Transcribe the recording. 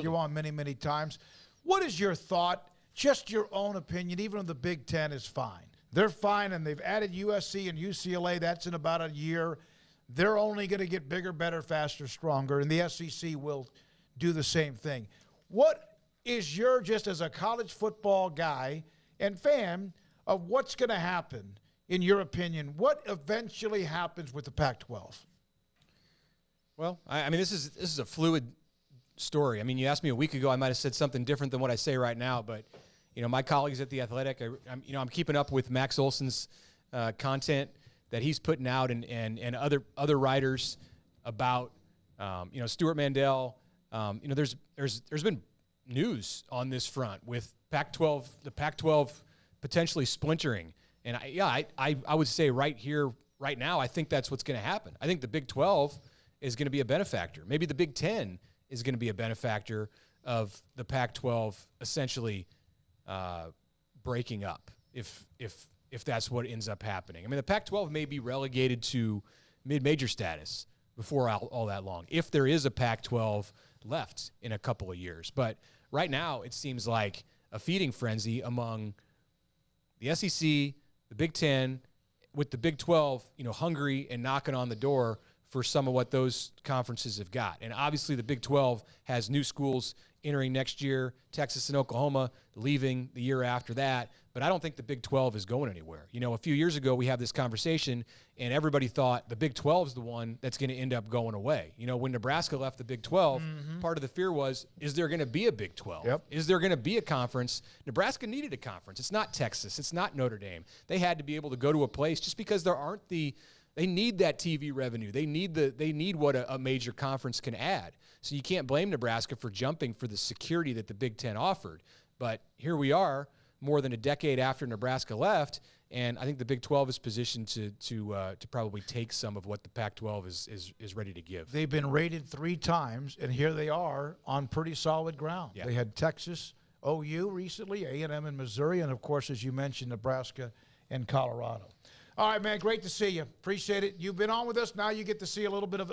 you on many, many times. What is your thought, just your own opinion, even if the Big Ten is fine? They're fine, and they've added USC and UCLA. That's in about a year. They're only going to get bigger, better, faster, stronger, and the SEC will do the same thing. What is your, just as a college football guy and fan, of what's going to happen, in your opinion? What eventually happens with the Pac-12? Well, I mean, this is a fluid story. I mean, you asked me a week ago, I might have said something different than what I say right now, but you know, my colleagues at The Athletic, I'm keeping up with Max Olson's content that he's putting out, and other writers about Stuart Mandel. There's been news on this front with the Pac-12 potentially splintering, and I would say right here, right now, I think that's what's going to happen. I think the Big 12 is going to be a benefactor. Maybe the Big 10 is going to be a benefactor of the Pac-12 essentially breaking up, if that's what ends up happening. I mean, the Pac-12 may be relegated to mid-major status before all that long, if there is a Pac-12 left in a couple of years. But right now, it seems like a feeding frenzy among the SEC, the Big 10, with the Big 12, hungry and knocking on the door for some of what those conferences have got. And obviously the Big 12 has new schools entering next year, Texas and Oklahoma leaving the year after that. But I don't think the Big 12 is going anywhere. A few years ago we had this conversation, and everybody thought the Big 12 is the one that's going to end up going away. When Nebraska left the Big 12, part of the fear was, is there going to be a Big 12? Yep. Is there going to be a conference? Nebraska needed a conference. It's not Texas. It's not Notre Dame. They had to be able to go to a place just because there aren't they need that TV revenue. They need what a major conference can add. So you can't blame Nebraska for jumping for the security that the Big Ten offered. But here we are, more than a decade after Nebraska left, and I think the Big 12 is positioned to probably take some of what the Pac-12 is ready to give. They've been rated 3 times, and here they are on pretty solid ground. Yeah. They had Texas, OU recently, A&M and Missouri, and of course, as you mentioned, Nebraska and Colorado. All right, man, great to see you. Appreciate it. You've been on with us. Now you get to see a little bit of it.